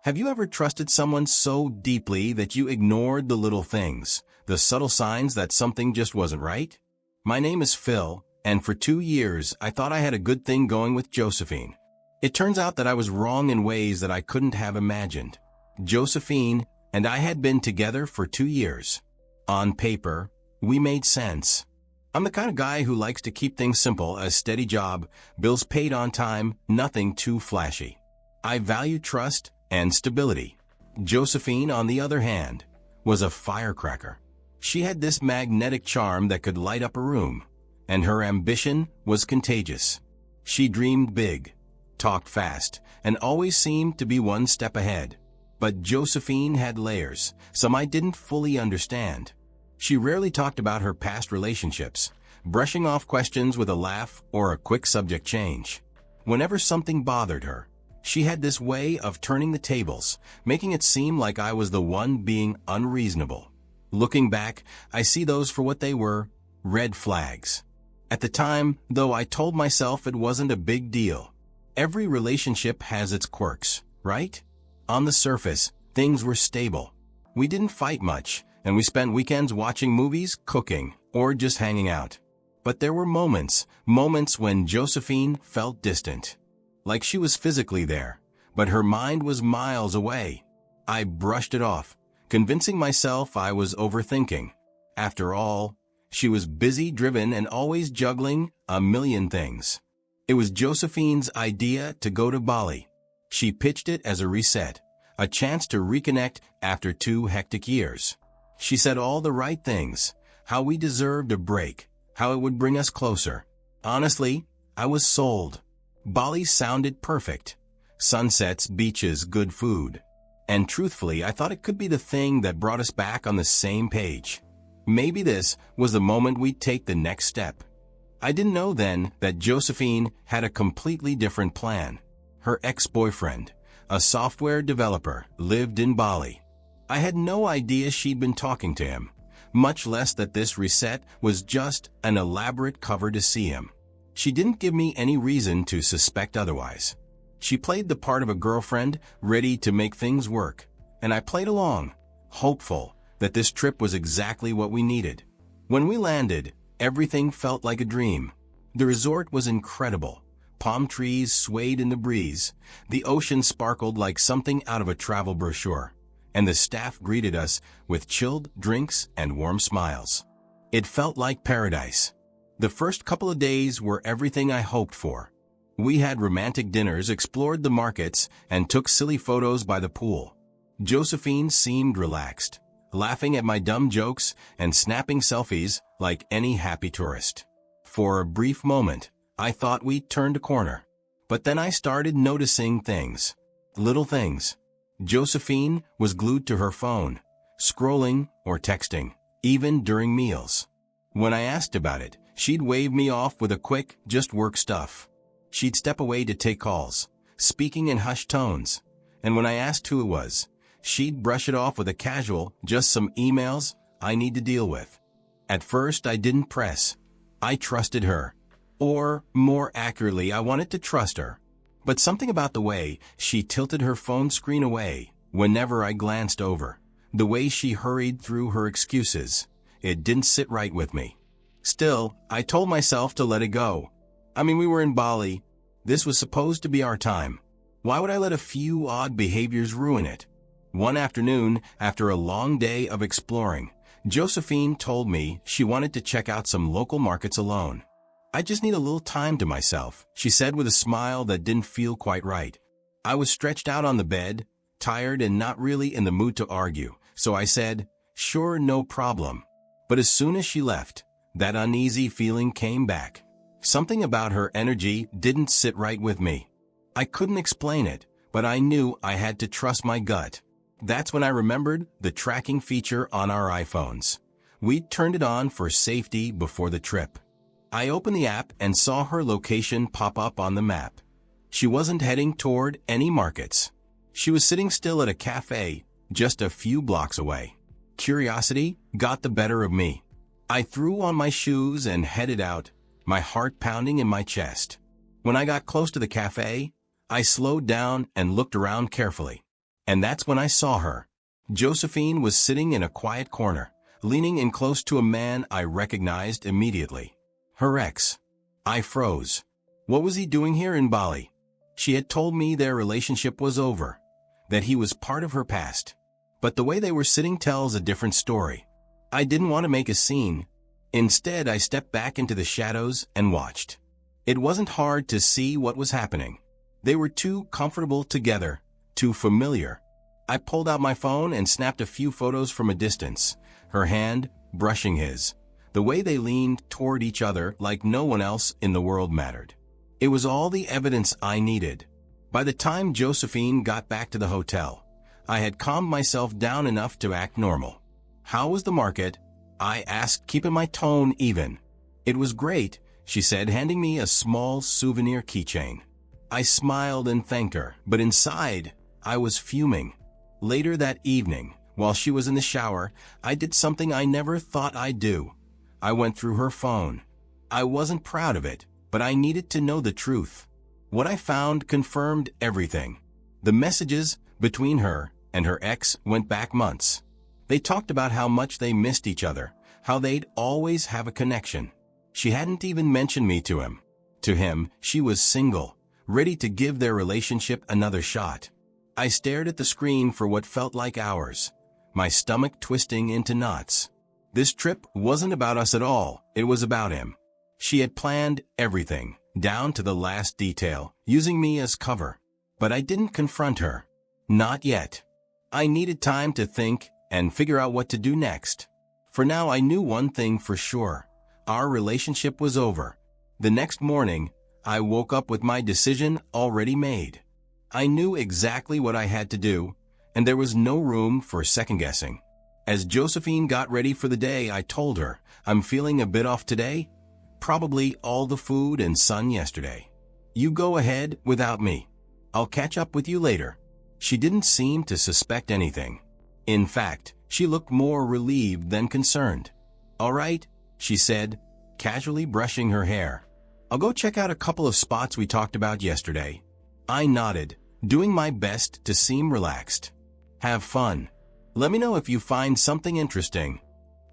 Have you ever trusted someone so deeply that you ignored the little things, the subtle signs that something just wasn't right? My name is Phil, and for 2 years I thought I had a good thing going with Josephine. It turns out that I was wrong in ways that I couldn't have imagined. Josephine and I had been together for 2 years. On paper, we made sense. I'm the kind of guy who likes to keep things simple: a steady job, bills paid on time, nothing too flashy. I value trust and stability. Josephine, on the other hand, was a firecracker. She had this magnetic charm that could light up a room, and her ambition was contagious. She dreamed big, talked fast, and always seemed to be one step ahead. But Josephine had layers, some I didn't fully understand. She rarely talked about her past relationships, brushing off questions with a laugh or a quick subject change. Whenever something bothered her, she had this way of turning the tables, making it seem like I was the one being unreasonable. Looking back, I see those for what they were: red flags. At the time, though, I told myself it wasn't a big deal. Every relationship has its quirks, right? On the surface, things were stable. We didn't fight much, and we spent weekends watching movies, cooking, or just hanging out. But there were moments when Josephine felt distant. Like she was physically there, but her mind was miles away. I brushed it off, convincing myself I was overthinking. After all, she was busy, driven, and always juggling a million things. It was Josephine's idea to go to Bali. She pitched it as a reset, a chance to reconnect after 2 hectic years. She said all the right things: how we deserved a break, how it would bring us closer. Honestly, I was sold. Bali sounded perfect. Sunsets, beaches, good food. And truthfully, I thought it could be the thing that brought us back on the same page. Maybe this was the moment we'd take the next step. I didn't know then that Josephine had a completely different plan. Her ex-boyfriend, a software developer, lived in Bali. I had no idea she'd been talking to him, much less that this reset was just an elaborate cover to see him. She didn't give me any reason to suspect otherwise. She played the part of a girlfriend ready to make things work, and I played along, hopeful that this trip was exactly what we needed. When we landed, everything felt like a dream. The resort was incredible. Palm trees swayed in the breeze, the ocean sparkled like something out of a travel brochure, and the staff greeted us with chilled drinks and warm smiles. It felt like paradise. The first couple of days were everything I hoped for. We had romantic dinners, explored the markets, and took silly photos by the pool. Josephine seemed relaxed, laughing at my dumb jokes and snapping selfies like any happy tourist. For a brief moment, I thought we'd turned a corner. But then I started noticing things. Little things. Josephine was glued to her phone, scrolling or texting, even during meals. When I asked about it, she'd wave me off with a quick, just work stuff. She'd step away to take calls, speaking in hushed tones. And when I asked who it was, she'd brush it off with a casual, just some emails I need to deal with. At first, I didn't press. I trusted her. Or, more accurately, I wanted to trust her. But something about the way she tilted her phone screen away whenever I glanced over, the way she hurried through her excuses, it didn't sit right with me. Still, I told myself to let it go. I mean, we were in Bali. This was supposed to be our time. Why would I let a few odd behaviors ruin it? One afternoon, after a long day of exploring, Josephine told me she wanted to check out some local markets alone. I just need a little time to myself, she said with a smile that didn't feel quite right. I was stretched out on the bed, tired and not really in the mood to argue, so I said, sure, no problem. But as soon as she left, that uneasy feeling came back. Something about her energy didn't sit right with me. I couldn't explain it, but I knew I had to trust my gut. That's when I remembered the tracking feature on our iPhones. We'd turned it on for safety before the trip. I opened the app and saw her location pop up on the map. She wasn't heading toward any markets. She was sitting still at a cafe just a few blocks away. Curiosity got the better of me. I threw on my shoes and headed out, my heart pounding in my chest. When I got close to the cafe, I slowed down and looked around carefully. And that's when I saw her. Josephine was sitting in a quiet corner, leaning in close to a man I recognized immediately. Her ex. I froze. What was he doing here in Bali? She had told me their relationship was over, that he was part of her past. But the way they were sitting tells a different story. I didn't want to make a scene. Instead, I stepped back into the shadows and watched. It wasn't hard to see what was happening. They were too comfortable together, too familiar. I pulled out my phone and snapped a few photos from a distance, her hand brushing his. The way they leaned toward each other like no one else in the world mattered. It was all the evidence I needed. By the time Josephine got back to the hotel, I had calmed myself down enough to act normal. How was the market? I asked, keeping my tone even. It was great, she said, handing me a small souvenir keychain. I smiled and thanked her, but inside, I was fuming. Later that evening, while she was in the shower, I did something I never thought I'd do. I went through her phone. I wasn't proud of it, but I needed to know the truth. What I found confirmed everything. The messages between her and her ex went back months. They talked about how much they missed each other, how they'd always have a connection. She hadn't even mentioned me to him. To him, she was single, ready to give their relationship another shot. I stared at the screen for what felt like hours, my stomach twisting into knots. This trip wasn't about us at all, it was about him. She had planned everything, down to the last detail, using me as cover. But I didn't confront her. Not yet. I needed time to think and figure out what to do next. For now, I knew one thing for sure. Our relationship was over. The next morning, I woke up with my decision already made. I knew exactly what I had to do, and there was no room for second-guessing. As Josephine got ready for the day, I told her, I'm feeling a bit off today. Probably all the food and sun yesterday. You go ahead without me. I'll catch up with you later. She didn't seem to suspect anything. In fact, she looked more relieved than concerned. All right, she said, casually brushing her hair. I'll go check out a couple of spots we talked about yesterday. I nodded, doing my best to seem relaxed. Have fun. Let me know if you find something interesting.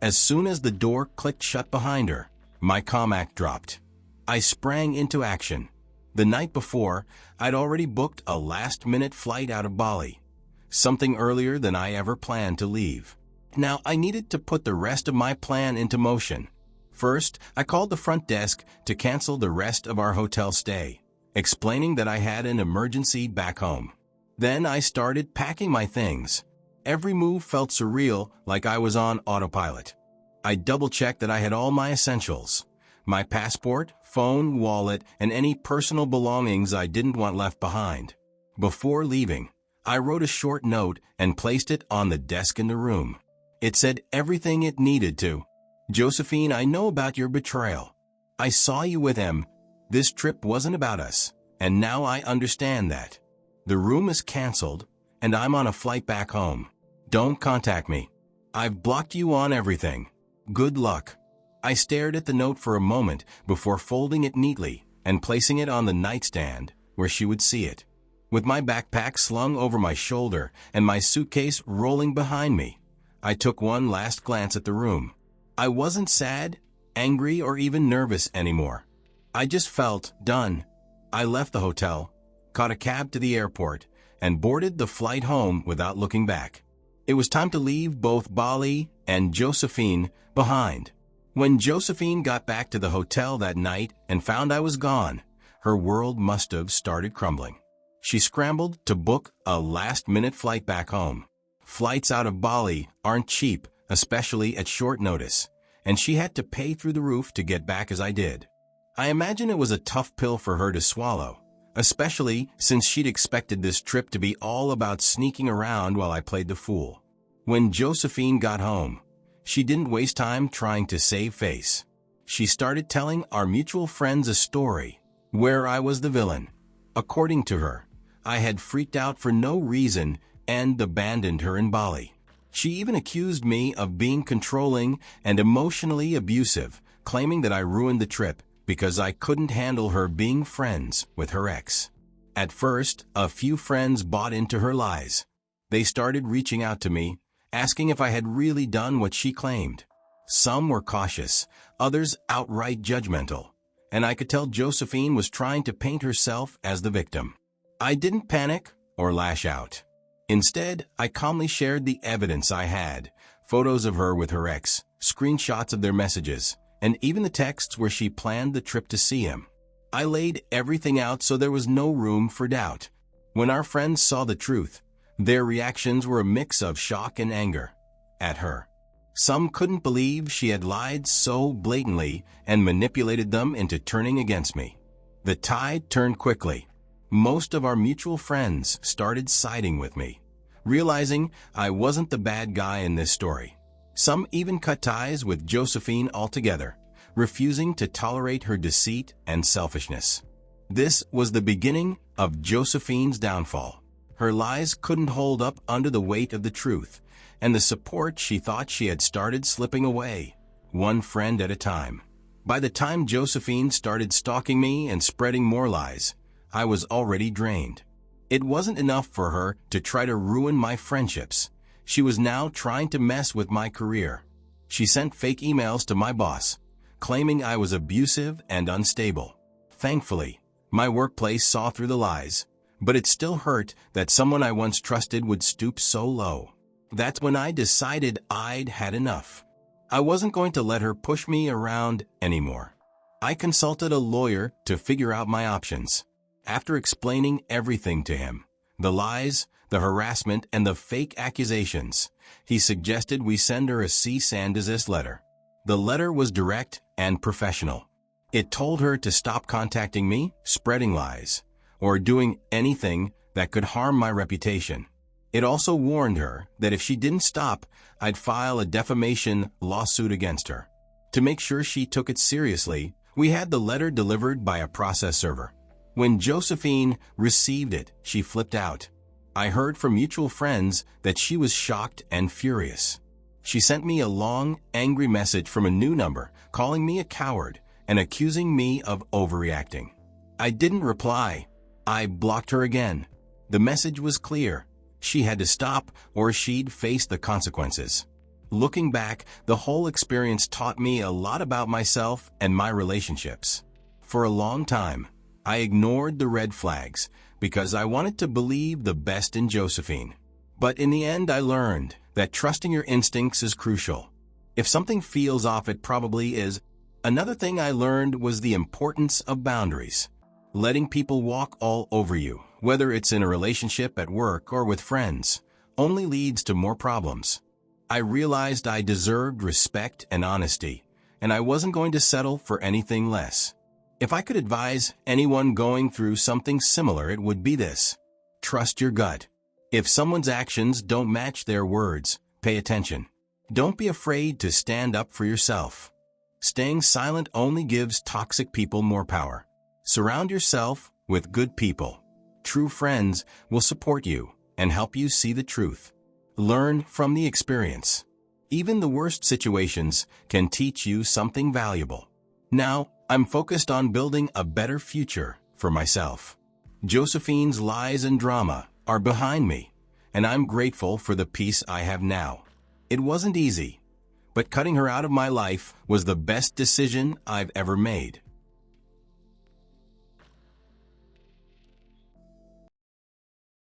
As soon as the door clicked shut behind her, my calm act dropped. I sprang into action. The night before, I'd already booked a last-minute flight out of Bali, something earlier than I ever planned to leave. Now, I needed to put the rest of my plan into motion. First, I called the front desk to cancel the rest of our hotel stay, explaining that I had an emergency back home. Then I started packing my things. Every move felt surreal, like I was on autopilot. I double-checked that I had all my essentials, my passport, phone, wallet, and any personal belongings I didn't want left behind. Before leaving, I wrote a short note and placed it on the desk in the room. It said everything it needed to. Josephine, I know about your betrayal. I saw you with him. This trip wasn't about us, and now I understand that. The room is canceled, and I'm on a flight back home. Don't contact me. I've blocked you on everything. Good luck. I stared at the note for a moment before folding it neatly and placing it on the nightstand where she would see it. With my backpack slung over my shoulder and my suitcase rolling behind me, I took one last glance at the room. I wasn't sad, angry, or even nervous anymore. I just felt done. I left the hotel, caught a cab to the airport, and boarded the flight home without looking back. It was time to leave both Bali and Josephine behind. When Josephine got back to the hotel that night and found I was gone, her world must have started crumbling. She scrambled to book a last-minute flight back home. Flights out of Bali aren't cheap, especially at short notice, and she had to pay through the roof to get back as I did. I imagine it was a tough pill for her to swallow, especially since she'd expected this trip to be all about sneaking around while I played the fool. When Josephine got home, she didn't waste time trying to save face. She started telling our mutual friends a story where I was the villain. According to her, I had freaked out for no reason and abandoned her in Bali. She even accused me of being controlling and emotionally abusive, claiming that I ruined the trip because I couldn't handle her being friends with her ex. At first, a few friends bought into her lies. They started reaching out to me, asking if I had really done what she claimed. Some were cautious, others outright judgmental, and I could tell Josephine was trying to paint herself as the victim. I didn't panic or lash out. Instead, I calmly shared the evidence I had, photos of her with her ex, screenshots of their messages, and even the texts where she planned the trip to see him. I laid everything out so there was no room for doubt. When our friends saw the truth, their reactions were a mix of shock and anger at her. Some couldn't believe she had lied so blatantly and manipulated them into turning against me. The tide turned quickly. Most of our mutual friends started siding with me, realizing I wasn't the bad guy in this story. Some even cut ties with Josephine altogether, refusing to tolerate her deceit and selfishness. This was the beginning of Josephine's downfall. Her lies couldn't hold up under the weight of the truth, and the support she thought she had started slipping away, one friend at a time. By the time Josephine started stalking me and spreading more lies, I was already drained. It wasn't enough for her to try to ruin my friendships. She was now trying to mess with my career. She sent fake emails to my boss, claiming I was abusive and unstable. Thankfully, my workplace saw through the lies, but it still hurt that someone I once trusted would stoop so low. That's when I decided I'd had enough. I wasn't going to let her push me around anymore. I consulted a lawyer to figure out my options. After explaining everything to him, the lies, the harassment, and the fake accusations, he suggested we send her a cease and desist letter. The letter was direct and professional. It told her to stop contacting me, spreading lies, or doing anything that could harm my reputation. It also warned her that if she didn't stop, I'd file a defamation lawsuit against her. To make sure she took it seriously, we had the letter delivered by a process server. When Josephine received it, she flipped out. I heard from mutual friends that she was shocked and furious. She sent me a long, angry message from a new number, calling me a coward and accusing me of overreacting. I didn't reply. I blocked her again. The message was clear. She had to stop or she'd face the consequences. Looking back, the whole experience taught me a lot about myself and my relationships. For a long time, I ignored the red flags because I wanted to believe the best in Josephine. But in the end, I learned that trusting your instincts is crucial. If something feels off, it probably is. Another thing I learned was the importance of boundaries. Letting people walk all over you, whether it's in a relationship, at work, or with friends, only leads to more problems. I realized I deserved respect and honesty, and I wasn't going to settle for anything less. If I could advise anyone going through something similar, it would be this: trust your gut. If someone's actions don't match their words, pay attention. Don't be afraid to stand up for yourself. Staying silent only gives toxic people more power. Surround yourself with good people. True friends will support you and help you see the truth. Learn from the experience. Even the worst situations can teach you something valuable. Now, I'm focused on building a better future for myself. Josephine's lies and drama are behind me, and I'm grateful for the peace I have now. It wasn't easy, but cutting her out of my life was the best decision I've ever made.